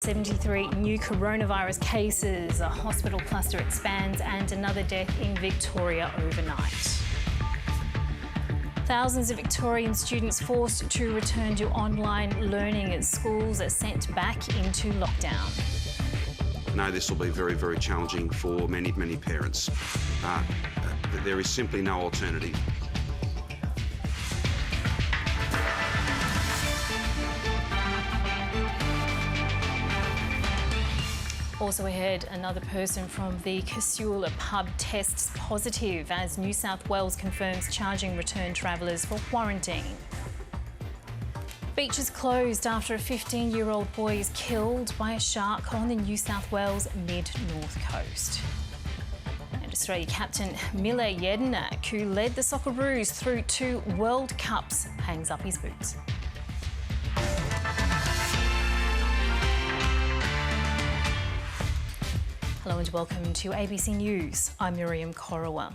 73 new coronavirus cases, a hospital cluster expands and another death in Victoria overnight. Thousands of Victorian students forced to return to online learning as schools are sent back into lockdown. No, this will be very, very challenging for many, many parents. There is simply no alternative. Also ahead, another person from the Corowa pub tests positive as New South Wales confirms charging return travellers for quarantine. Beaches closed after a 15-year-old boy is killed by a shark on the New South Wales mid-north coast. And Australia captain Mile Jedinak, who led the Socceroos through 2 World Cups, hangs up his boots. Hello and welcome to ABC News. I'm Miriam Corowa.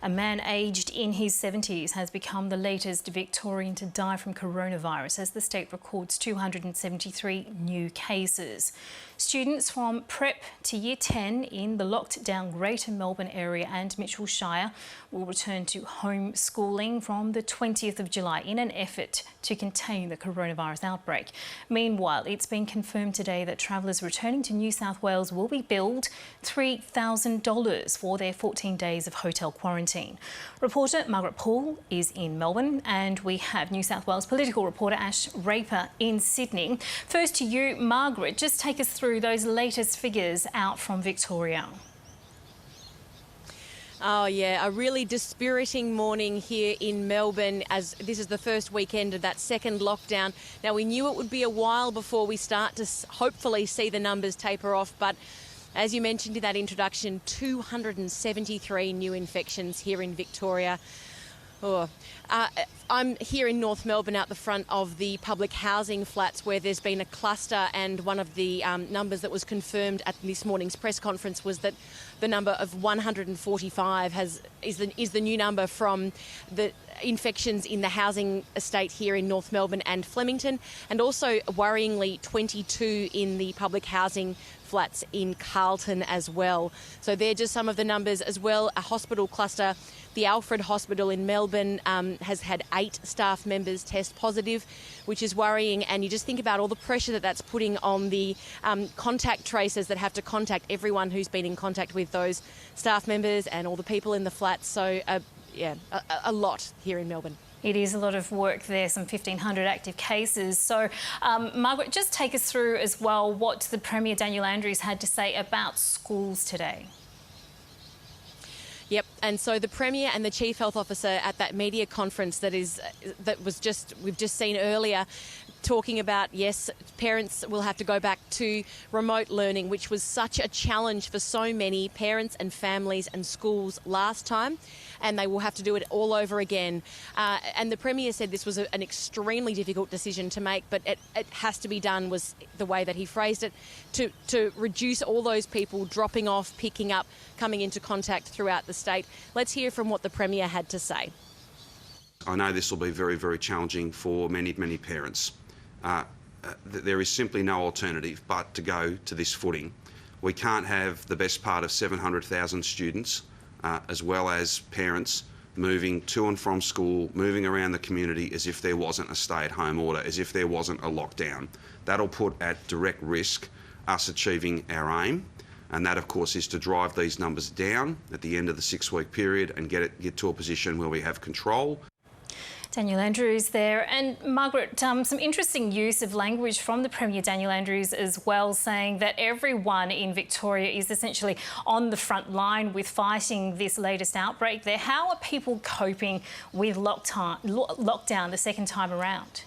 A man aged in his 70s has become the latest Victorian to die from coronavirus as the state records 273 new cases. Students from prep to year 10 in the locked down Greater Melbourne area and Mitchell Shire will return to homeschooling from the 20th of July in an effort to contain the coronavirus outbreak. Meanwhile, it's been confirmed today that travellers returning to New South Wales will be billed $3,000 for their 14 days of hotel quarantine. Reporter Margaret Paul is in Melbourne and we have New South Wales political reporter Ash Raper in Sydney. First to you, Margaret, just take us through those latest figures out from Victoria. Oh yeah, a really dispiriting morning here in Melbourne as this is the first weekend of that second lockdown. Now we knew it would be a while before we start to hopefully see the numbers taper off, but as you mentioned in that introduction, 273 new infections here in Victoria. I'm here in North Melbourne out the front of the public housing flats where there's been a cluster, and one of the numbers that was confirmed at this morning's press conference was that the number of 145 is the new number from the infections in the housing estate here in North Melbourne and Flemington, and also worryingly 22 in the public housing flats in Carlton as well. So they're just some of the numbers as well. A hospital cluster, the Alfred Hospital in Melbourne has had 8 staff members test positive, which is worrying. And you just think about all the pressure that that's putting on the contact tracers that have to contact everyone who's been in contact with those staff members and all the people in the flats. So a lot here in Melbourne. It is a lot of work there, some 1,500 active cases. So, Margaret, just take us through as well what the Premier Daniel Andrews had to say about schools today. Yep, and so the Premier and the Chief Health Officer at that media conference we've just seen earlier, talking about, yes, parents will have to go back to remote learning, which was such a challenge for so many parents and families and schools last time, and they will have to do it all over again. And the Premier said this was an extremely difficult decision to make, but it has to be done, was the way that he phrased it, to reduce all those people dropping off, picking up, coming into contact throughout the state. Let's hear from what the Premier had to say. I know this will be very, very challenging for many, many parents. There is simply no alternative but to go to this footing. We can't have the best part of 700,000 students, as well as parents, moving to and from school, moving around the community as if there wasn't a stay-at-home order, as if there wasn't a lockdown. That'll put at direct risk us achieving our aim, and that, of course, is to drive these numbers down at the end of the 6-week period and get to a position where we have control. Daniel Andrews there. And Margaret, some interesting use of language from the Premier Daniel Andrews as well, saying that everyone in Victoria is essentially on the front line with fighting this latest outbreak there. How are people coping with lockdown the second time around?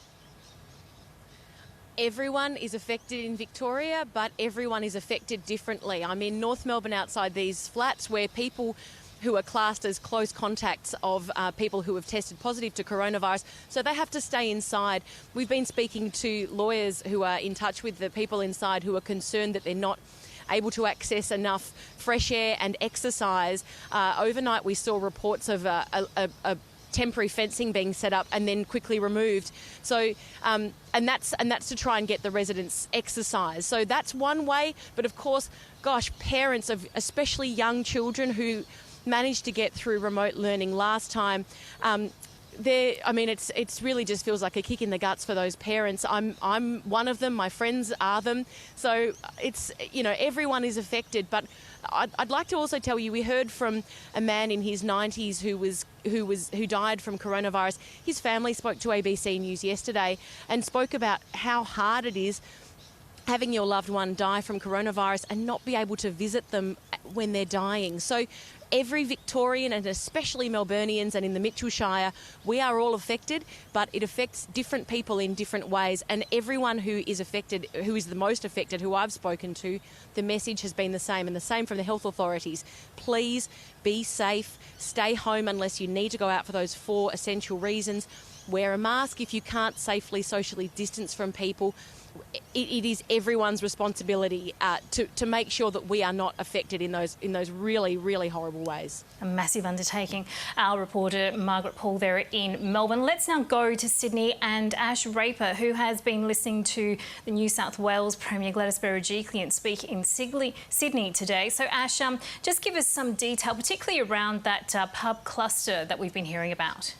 Everyone is affected in Victoria, but everyone is affected differently. I'm in North Melbourne outside these flats where people who are classed as close contacts of people who have tested positive to coronavirus, so they have to stay inside. We've been speaking to lawyers who are in touch with the people inside who are concerned that they're not able to access enough fresh air and exercise. Overnight we saw reports of a temporary fencing being set up and then quickly removed. So, and that's to try and get the residents exercise. So that's one way. But of course, gosh, parents of especially young children who managed to get through remote learning last time, it's really just feels like a kick in the guts for those parents. I'm one of them. My friends are them. So it's, everyone is affected. But I'd like to also tell you, we heard from a man in his 90s who died from coronavirus. His family spoke to ABC News yesterday and spoke about how hard it is having your loved one die from coronavirus and not be able to visit them when they're dying. So every Victorian, and especially Melburnians and in the Mitchell Shire, we are all affected, but it affects different people in different ways. And everyone who is affected, who is the most affected, who I've spoken to, the message has been the same, and the same from the health authorities. Please be safe, stay home unless you need to go out for those 4 essential reasons. Wear a mask if you can't safely socially distance from people. It is everyone's responsibility to make sure that we are not affected in those really, really horrible ways. A massive undertaking. Our reporter Margaret Paul there in Melbourne. Let's now go to Sydney and Ash Raper, who has been listening to the New South Wales Premier Gladys Berejiklian speak in Sydney today. So Ash, just give us some detail, particularly around that pub cluster that we've been hearing about.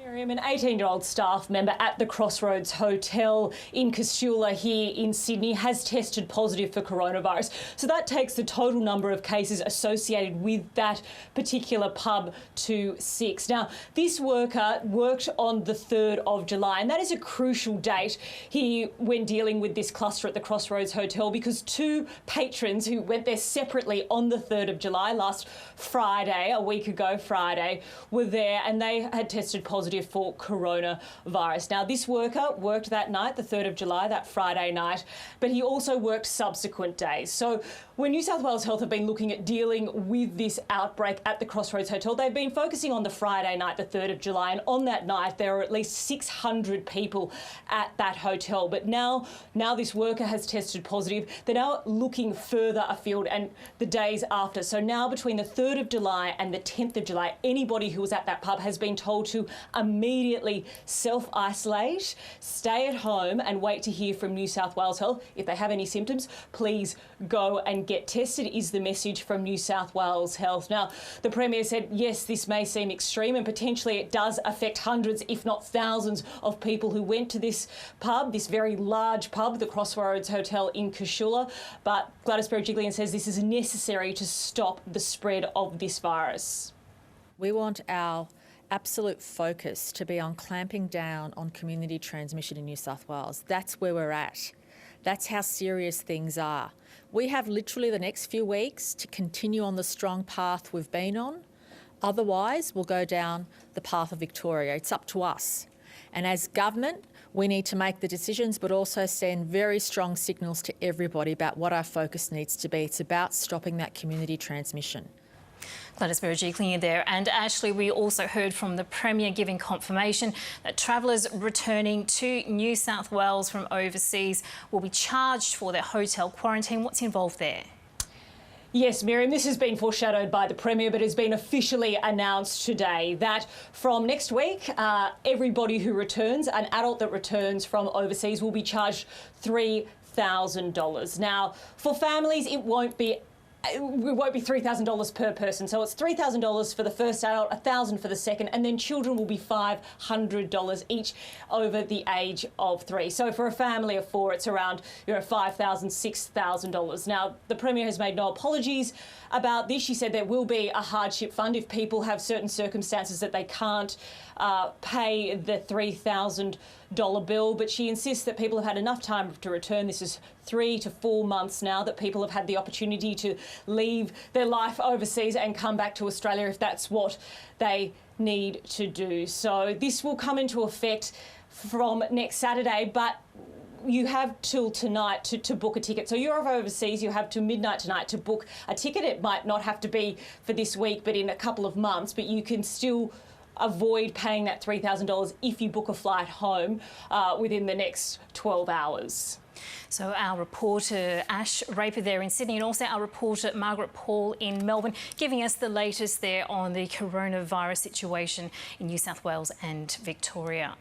Miriam, an 18-year-old staff member at the Crossroads Hotel in Casula here in Sydney has tested positive for coronavirus. So that takes the total number of cases associated with that particular pub to 6. Now, this worker worked on the 3rd of July, and that is a crucial date here when dealing with this cluster at the Crossroads Hotel, because 2 patrons who went there separately on the 3rd of July, last Friday, a week ago Friday, were there and they had tested positive for coronavirus. Now, this worker worked that night, the 3rd of July, that Friday night, but he also worked subsequent days. So when New South Wales Health have been looking at dealing with this outbreak at the Crossroads Hotel, they've been focusing on the Friday night, the 3rd of July, and on that night there are at least 600 people at that hotel. But now this worker has tested positive. They're now looking further afield and the days after. So now between the 3rd of July and the 10th of July, anybody who was at that pub has been told to immediately self-isolate, stay at home and wait to hear from New South Wales Health. If they have any symptoms, please go and get tested, is the message from New South Wales Health. Now, the Premier said, yes, this may seem extreme and potentially it does affect hundreds, if not thousands, of people who went to this pub, this very large pub, the Crossroads Hotel in Casula. But Gladys Berejiklian says this is necessary to stop the spread of this virus. We want our absolute focus to be on clamping down on community transmission in New South Wales. That's where we're at. That's how serious things are. We have literally the next few weeks to continue on the strong path we've been on. Otherwise, we'll go down the path of Victoria. It's up to us. And as government, we need to make the decisions, but also send very strong signals to everybody about what our focus needs to be. It's about stopping that community transmission. Gladys Berejiklian there. And Ashley, we also heard from the Premier giving confirmation that travellers returning to New South Wales from overseas will be charged for their hotel quarantine. What's involved there? Yes, Miriam, this has been foreshadowed by the Premier, but has been officially announced today that from next week, everybody who returns, an adult that returns from overseas, will be charged $3,000. Now, for families, it won't be $3,000 per person. So it's $3,000 for the first adult, $1,000 for the second, and then children will be $500 each over the age of 3. So for a family of 4, it's around $5,000, $6,000. Now, the Premier has made no apologies about this. She said there will be a hardship fund if people have certain circumstances that they can't pay the $3,000 bill, but she insists that people have had enough time to return. This is 3 to 4 months now that people have had the opportunity to leave their life overseas and come back to Australia if that's what they need to do. So this will come into effect from next Saturday, but you have till tonight to book a ticket. So you're overseas, you have till midnight tonight to book a ticket. It might not have to be for this week, but in a couple of months, but you can still avoid paying that $3,000 if you book a flight home within the next 12 hours. So our reporter Ash Raper there in Sydney, and also our reporter Margaret Paul in Melbourne, giving us the latest there on the coronavirus situation in New South Wales and Victoria.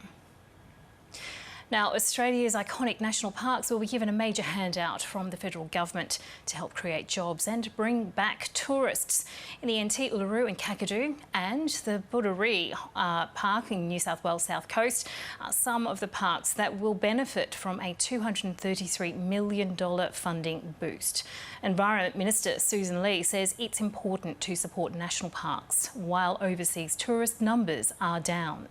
Now, Australia's iconic national parks will be given a major handout from the federal government to help create jobs and bring back tourists. In the NT Uluru in Kakadu and the Budari Park in New South Wales South Coast are some of the parks that will benefit from a $233 million funding boost. Environment Minister Susan Lee says it's important to support national parks while overseas tourist numbers are down.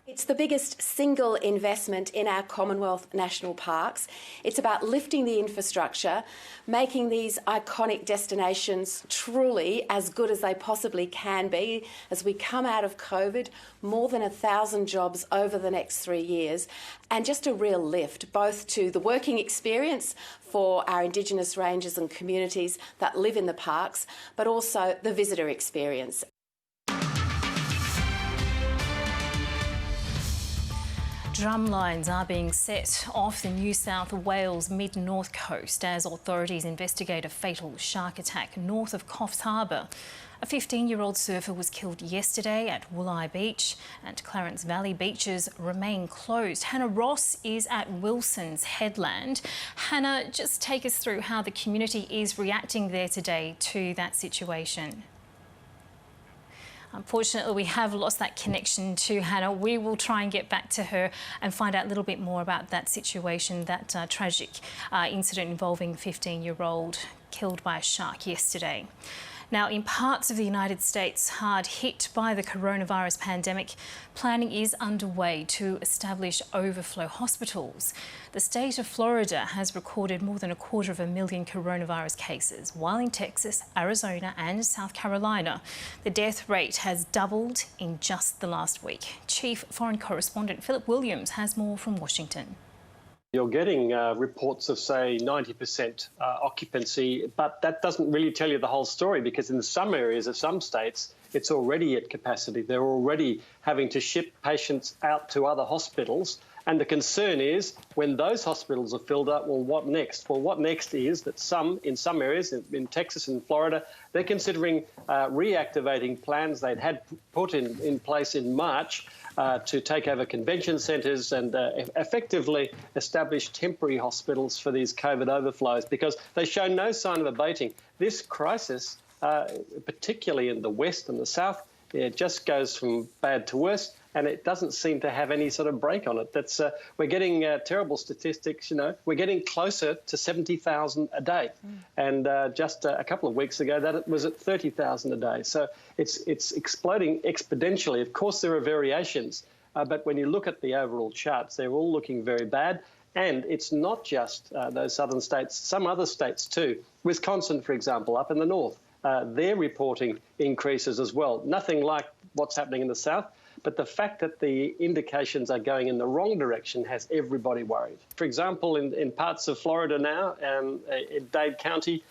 It's the biggest single investment in our Commonwealth national parks. It's about lifting the infrastructure, making these iconic destinations truly as good as they possibly can be as we come out of COVID, more than 1,000 jobs over the next 3 years, and just a real lift both to the working experience for our Indigenous rangers and communities that live in the parks, but also the visitor experience. Drum lines are being set off the New South Wales mid-north coast as authorities investigate a fatal shark attack north of Coffs Harbour. A 15-year-old surfer was killed yesterday at Wooleye Beach, and Clarence Valley beaches remain closed. Hannah Ross is at Wilson's Headland. Hannah, just take us through how the community is reacting there today to that situation. Unfortunately, we have lost that connection to Hannah. We will try and get back to her and find out a little bit more about that situation, that tragic incident involving a 15-year-old killed by a shark yesterday. Now, in parts of the United States hard hit by the coronavirus pandemic, planning is underway to establish overflow hospitals. The state of Florida has recorded more than 250,000 coronavirus cases, while in Texas, Arizona and South Carolina, the death rate has doubled in just the last week. Chief Foreign Correspondent Philip Williams has more from Washington. You're getting reports of, say, 90% occupancy, but that doesn't really tell you the whole story, because in some areas of some states, it's already at capacity. They're already having to ship patients out to other hospitals. And the concern is when those hospitals are filled up, well, what next? Well, what next is that in some areas, in Texas and Florida, they're considering reactivating plans they'd had put in place in March to take over convention centres and effectively establish temporary hospitals for these COVID overflows, because they show no sign of abating. This crisis, particularly in the West and the South, it just goes from bad to worse, and it doesn't seem to have any sort of break on it. That's we're getting terrible statistics. You know, we're getting closer to 70,000 a day, and just a couple of weeks ago that it was at 30,000 a day. So it's exploding exponentially. Of course, there are variations, but when you look at the overall charts, they're all looking very bad. And it's not just those southern states; some other states too. Wisconsin, for example, up in the north. They're reporting increases as well. Nothing like what's happening in the south, but the fact that the indications are going in the wrong direction has everybody worried. For example, in parts of Florida now, in Dade County,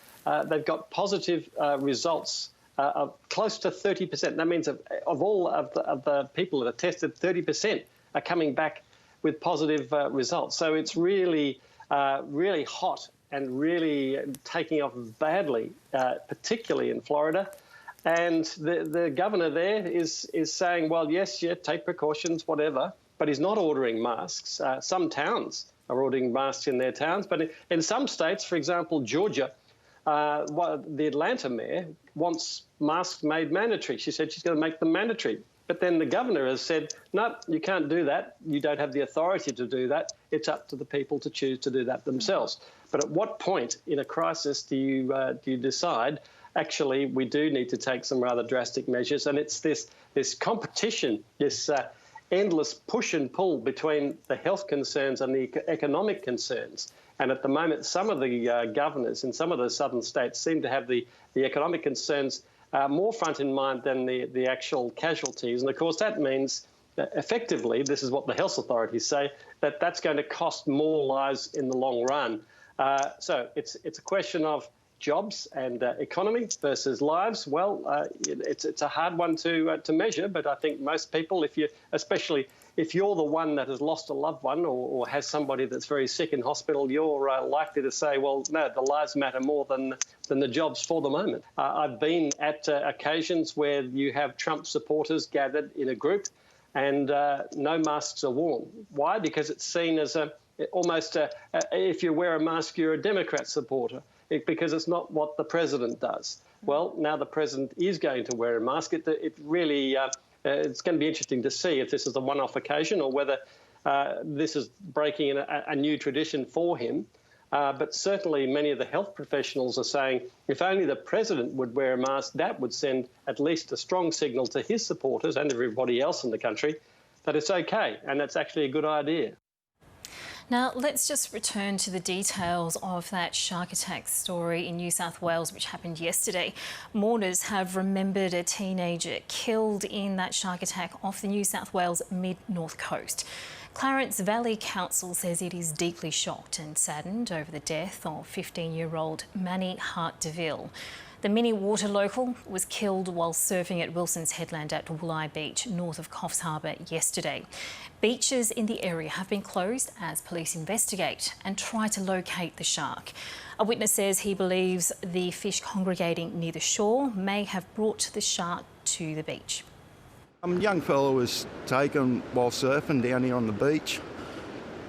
they've got positive results of close to 30%. That means of all of the people that are tested, 30% are coming back with positive results. So it's really, really hot and really taking off badly, particularly in Florida. And the governor there is saying, well, yes, yeah, take precautions, whatever, but he's not ordering masks. Some towns are ordering masks in their towns, but in some states, for example, Georgia, the Atlanta mayor wants masks made mandatory. She said she's going to make them mandatory. But then the governor has said, no, you can't do that. You don't have the authority to do that. It's up to the people to choose to do that themselves. But at what point in a crisis do you decide, actually, we do need to take some rather drastic measures? And it's this competition, this endless push and pull between the health concerns and the economic concerns. And at the moment, some of the governors in some of the southern states seem to have the economic concerns more front in mind than the actual casualties. And of course, that means that effectively, this is what the health authorities say, that's going to cost more lives in the long run. So it's a question of jobs and economy versus lives. Well, it's a hard one to measure, but I think most people, especially if you're the one that has lost a loved one or has somebody that's very sick in hospital, you're likely to say, well, no, the lives matter more than the jobs for the moment. I've been at occasions where you have Trump supporters gathered in a group and no masks are worn. Why? Because it's seen as if you wear a mask, you're a Democrat supporter, because it's not what the president does. Well, now the president is going to wear a mask. It really... it's going to be interesting to see if this is a one-off occasion or whether this is breaking a new tradition for him. But certainly many of the health professionals are saying if only the president would wear a mask, that would send at least a strong signal to his supporters and everybody else in the country that it's okay and it's actually a good idea. Now, let's just return to the details of that shark attack story in New South Wales, which happened yesterday. Mourners have remembered a teenager killed in that shark attack off the New South Wales mid-north coast. Clarence Valley Council says it is deeply shocked and saddened over the death of 15-year-old Manny Hart DeVille. The mini water local was killed while surfing at Wilson's Headland at Wooleye Beach, north of Coffs Harbour, yesterday. Beaches in the area have been closed as police investigate and try to locate the shark. A witness says he believes the fish congregating near the shore may have brought the shark to the beach. A young fellow was taken while surfing down here on the beach.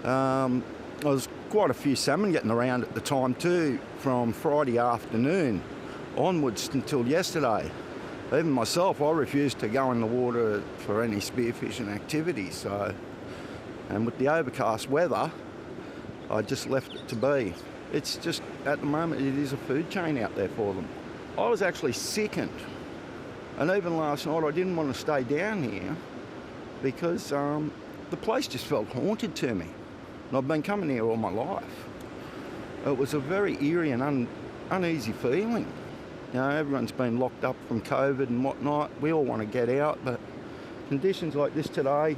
There was quite a few salmon getting around at the time too, from Friday afternoon onwards until yesterday. Even myself, I refused to go in the water for any spearfishing activities. And with the overcast weather, I just left it to be. It's just, at the moment, it is a food chain out there for them. I was actually sickened. And even last night, I didn't want to stay down here because the place just felt haunted to me. And I've been coming here all my life. It was a very eerie and uneasy feeling. You know, everyone's been locked up from COVID and whatnot. We all want to get out, but conditions like this today,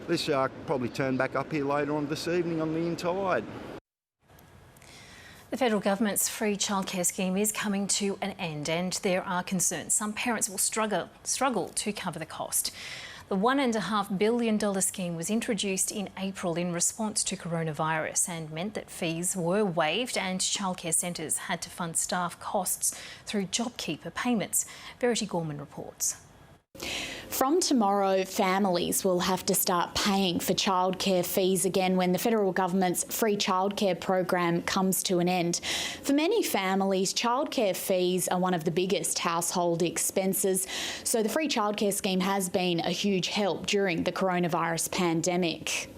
this shark probably turn back up here later on this evening on the in-tide. The federal government's free childcare scheme is coming to an end and there are concerns some parents will struggle to cover the cost. The $1.5 billion scheme was introduced in April in response to coronavirus and meant that fees were waived and childcare centres had to fund staff costs through JobKeeper payments. Verity Gorman reports. From tomorrow, families will have to start paying for childcare fees again when the federal government's free childcare program comes to an end. For many families, childcare fees are one of the biggest household expenses, so the free childcare scheme has been a huge help during the coronavirus pandemic.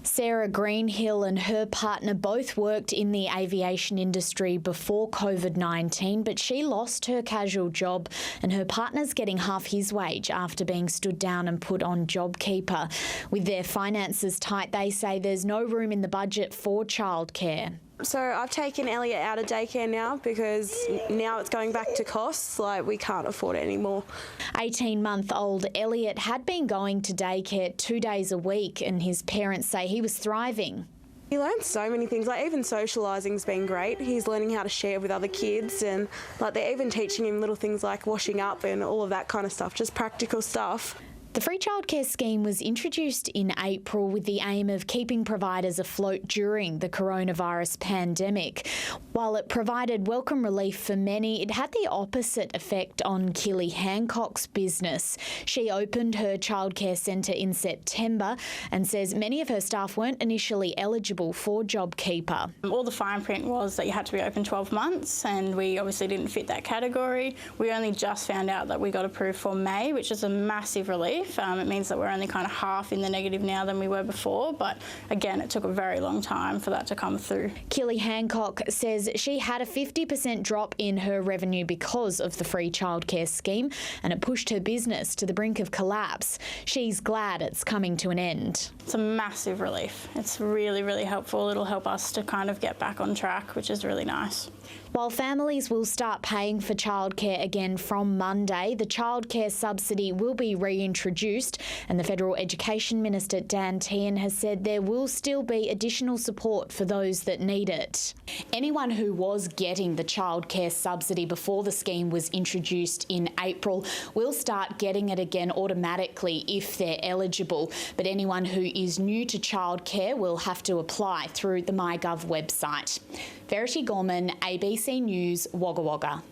Sarah Greenhill and her partner both worked in the aviation industry before COVID-19, but she lost her casual job and her partner's getting half his wage after being stood down and put on JobKeeper. With their finances tight, they say there's no room in the budget for childcare. So I've taken Elliot out of daycare now because now it's going back to costs, like we can't afford it anymore. 18-month-old Elliot had been going to daycare 2 days a week and his parents say he was thriving. He learns so many things, like even socialising's been great. He's learning how to share with other kids and like they're even teaching him little things like washing up and all of that kind of stuff, just practical stuff. The free childcare scheme was introduced in April with the aim of keeping providers afloat during the coronavirus pandemic. While it provided welcome relief for many, it had the opposite effect on Killy Hancock's business. She opened her childcare centre in September and says many of her staff weren't initially eligible for JobKeeper. All the fine print was that you had to be open 12 months and we obviously didn't fit that category. We only just found out that we got approved for May, which is a massive relief. It means that we're only kind of half in the negative now than we were before, but again, it took a very long time for that to come through. Killy Hancock says she had a 50% drop in her revenue because of the free childcare scheme, and it pushed her business to the brink of collapse. She's glad it's coming to an end. It's a massive relief. It's really, really helpful. It'll help us to kind of get back on track, which is really nice. While families will start paying for childcare again from Monday, the childcare subsidy will be reintroduced reduced, and the Federal Education Minister Dan Tehan has said there will still be additional support for those that need it. Anyone who was getting the childcare subsidy before the scheme was introduced in April will start getting it again automatically if they're eligible, but anyone who is new to childcare will have to apply through the MyGov website. Verity Gorman, ABC News, Wagga Wagga.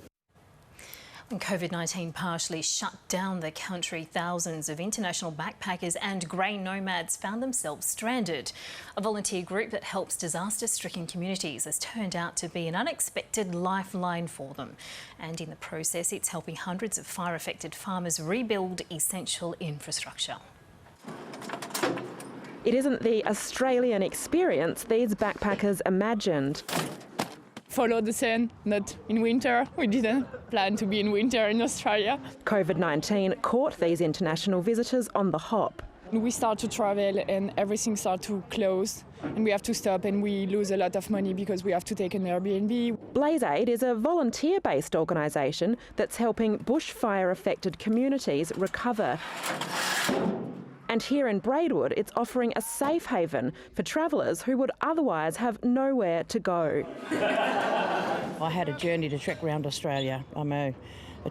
When COVID-19 partially shut down the country, thousands of international backpackers and grey nomads found themselves stranded. A volunteer group that helps disaster-stricken communities has turned out to be an unexpected lifeline for them. And in the process, it's helping hundreds of fire-affected farmers rebuild essential infrastructure. It isn't the Australian experience these backpackers imagined. Follow the sun, not in winter. We didn't plan to be in winter in Australia. COVID-19 caught these international visitors on the hop. We start to travel and everything starts to close and we have to stop and we lose a lot of money because we have to take an Airbnb. Blaze Aid is a volunteer-based organisation that's helping bushfire-affected communities recover. And here in Braidwood, it's offering a safe haven for travellers who would otherwise have nowhere to go. I had a journey to trek around Australia. I'm a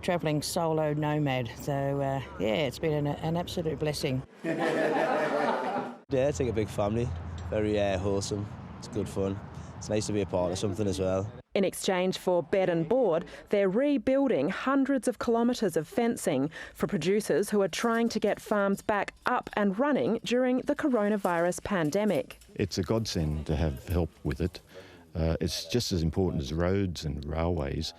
travelling solo nomad, so yeah, it's been an absolute blessing. Yeah, it's like a big family, very wholesome, it's good fun. It's nice to be a part of something as well. In exchange for bed and board, they're rebuilding hundreds of kilometres of fencing for producers who are trying to get farms back up and running during the coronavirus pandemic. It's a godsend to have help with it. It's just as important as roads and railways.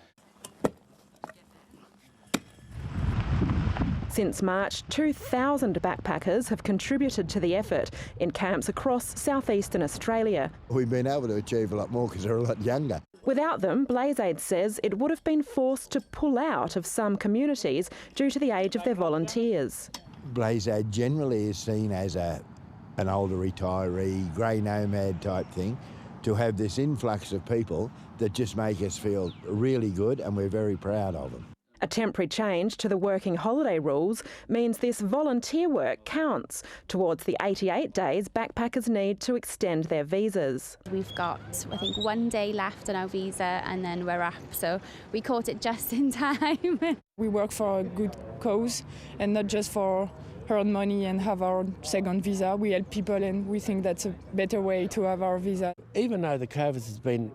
Since March, 2,000 backpackers have contributed to the effort in camps across southeastern Australia. We've been able to achieve a lot more because they're a lot younger. Without them, Blaze Aid says it would have been forced to pull out of some communities due to the age of their volunteers. Blaze Aid generally is seen as an older retiree, grey nomad type thing. To have this influx of people that just make us feel really good, and we're very proud of them. A temporary change to the working holiday rules means this volunteer work counts towards the 88 days backpackers need to extend their visas. We've got, I think, 1 day left on our visa and then we're up, so we caught it just in time. We work for a good cause and not just for earn money and have our second visa. We help people and we think that's a better way to have our visa. Even though the COVID has been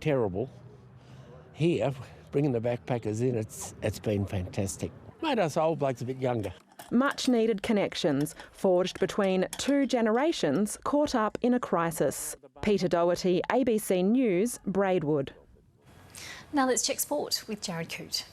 terrible, here, bringing the backpackers in, it's been fantastic. Made us old blokes a bit younger. Much needed connections forged between two generations caught up in a crisis. Peter Doherty, ABC News, Braidwood. Now let's check sport with Jared Coote.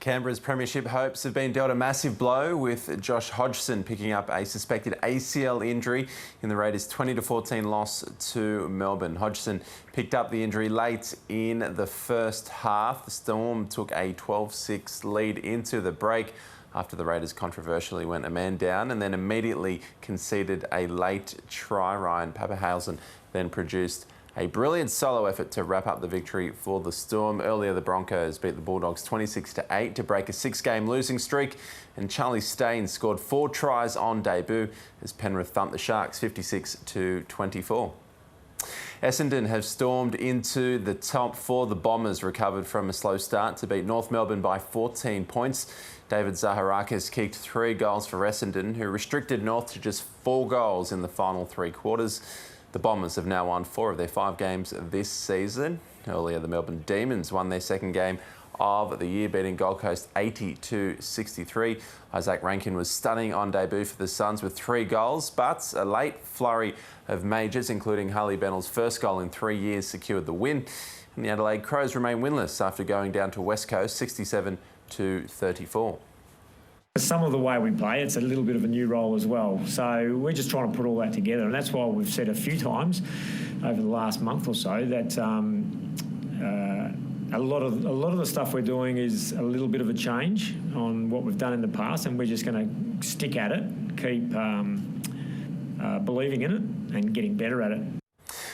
Canberra's premiership hopes have been dealt a massive blow with Josh Hodgson picking up a suspected ACL injury in the Raiders' 20-14 loss to Melbourne. Hodgson picked up the injury late in the first half. The Storm took a 12-6 lead into the break after the Raiders controversially went a man down and then immediately conceded a late try. Ryan Papenhuyzen then produced a brilliant solo effort to wrap up the victory for the Storm. Earlier, the Broncos beat the Bulldogs 26-8 to break a 6-game losing streak, and Charlie Staines scored 4 tries on debut as Penrith thumped the Sharks 56-24. Essendon have stormed into the top 4. The Bombers recovered from a slow start to beat North Melbourne by 14 points. David Zaharakis kicked 3 goals for Essendon, who restricted North to just 4 goals in the final 3 quarters. The Bombers have now won 4 of their 5 games this season. Earlier, the Melbourne Demons won their second game of the year, beating Gold Coast 80-63. Isaac Rankin was stunning on debut for the Suns with 3 goals, but a late flurry of majors, including Harley Bennell's first goal in 3 years, secured the win. And the Adelaide Crows remain winless after going down to West Coast 67-34. Some of the way we play, it's a little bit of a new role as well. So we're just trying to put all that together, and that's why we've said a few times over the last month or so that a lot of the stuff we're doing is a little bit of a change on what we've done in the past, and we're just going to stick at it, keep believing in it, and getting better at it.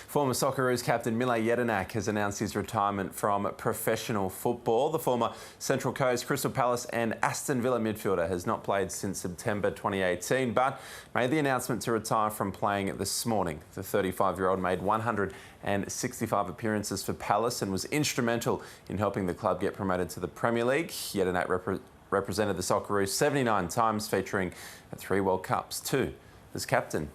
Former Socceroos captain Mile Jedinak has announced his retirement from professional football. The former Central Coast, Crystal Palace and Aston Villa midfielder has not played since September 2018, but made the announcement to retire from playing this morning. The 35-year-old made 165 appearances for Palace and was instrumental in helping the club get promoted to the Premier League. Jedinak represented the Socceroos 79 times, featuring 3 World Cups, 2 as captain.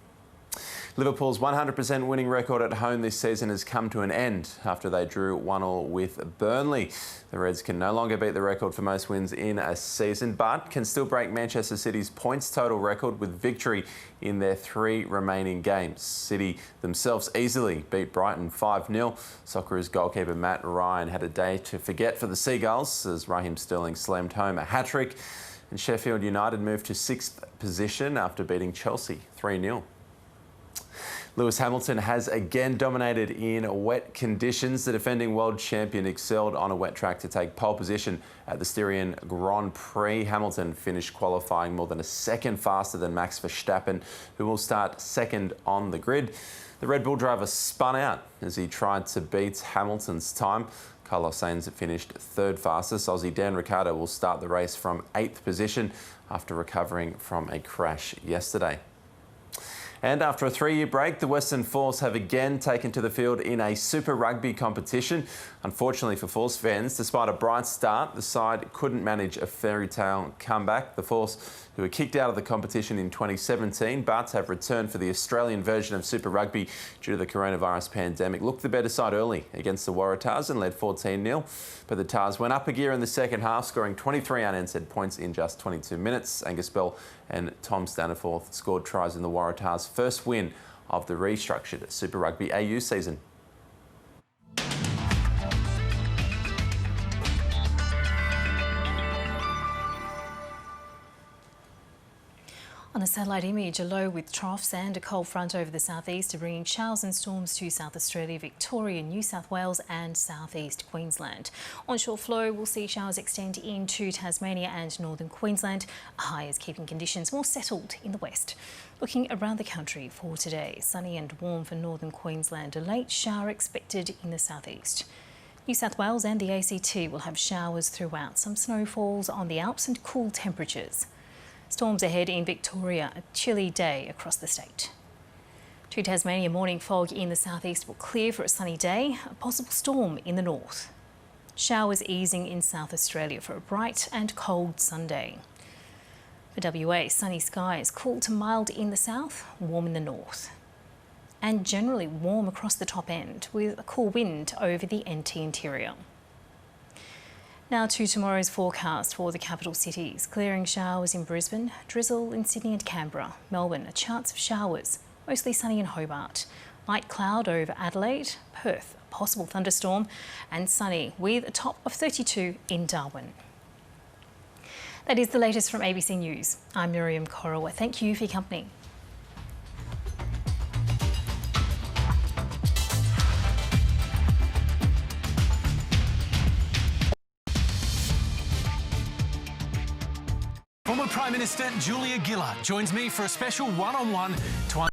Liverpool's 100% winning record at home this season has come to an end after they drew 1-1 with Burnley. The Reds can no longer beat the record for most wins in a season, but can still break Manchester City's points total record with victory in their 3 remaining games. City themselves easily beat Brighton 5-0. Socceroos goalkeeper Matt Ryan had a day to forget for the Seagulls as Raheem Sterling slammed home a hat-trick, and Sheffield United moved to 6th position after beating Chelsea 3-0. Lewis Hamilton has again dominated in wet conditions. The defending world champion excelled on a wet track to take pole position at the Styrian Grand Prix. Hamilton finished qualifying more than a second faster than Max Verstappen, who will start second on the grid. The Red Bull driver spun out as he tried to beat Hamilton's time. Carlos Sainz finished third fastest. Aussie Dan Ricciardo will start the race from 8th position after recovering from a crash yesterday. And after a 3-year break, the Western Force have again taken to the field in a Super Rugby competition. Unfortunately for Force fans, despite a bright start, the side couldn't manage a fairy tale comeback. The Force, who were kicked out of the competition in 2017 but have returned for the Australian version of Super Rugby due to the coronavirus pandemic, looked the better side early against the Waratahs and led 14-0. But the Tars went up a gear in the second half, scoring 23 unanswered points in just 22 minutes. Angus Bell and Tom Staniforth scored tries in the Waratahs' first win of the restructured Super Rugby AU season. On a satellite image, a low with troughs and a cold front over the southeast are bringing showers and storms to South Australia, Victoria, New South Wales and southeast Queensland. Onshore flow will see showers extend into Tasmania and northern Queensland. A high is keeping conditions more settled in the west. Looking around the country for today, sunny and warm for northern Queensland. A late shower expected in the southeast. New South Wales and the ACT will have showers throughout. Some snowfalls on the Alps and cool temperatures. Storms ahead in Victoria, a chilly day across the state. To Tasmania, morning fog in the southeast will clear for a sunny day, a possible storm in the north. Showers easing in South Australia for a bright and cold Sunday. For WA, sunny skies, cool to mild in the south, warm in the north. And generally warm across the top end with a cool wind over the NT interior. Now to tomorrow's forecast for the capital cities. Clearing showers in Brisbane, drizzle in Sydney and Canberra. Melbourne, a chance of showers, mostly sunny in Hobart. Light cloud over Adelaide, Perth, a possible thunderstorm, and sunny with a top of 32 in Darwin. That is the latest from ABC News. I'm Miriam Corowa. Thank you for your company. Former Prime Minister Julia Gillard joins me for a special one-on-one to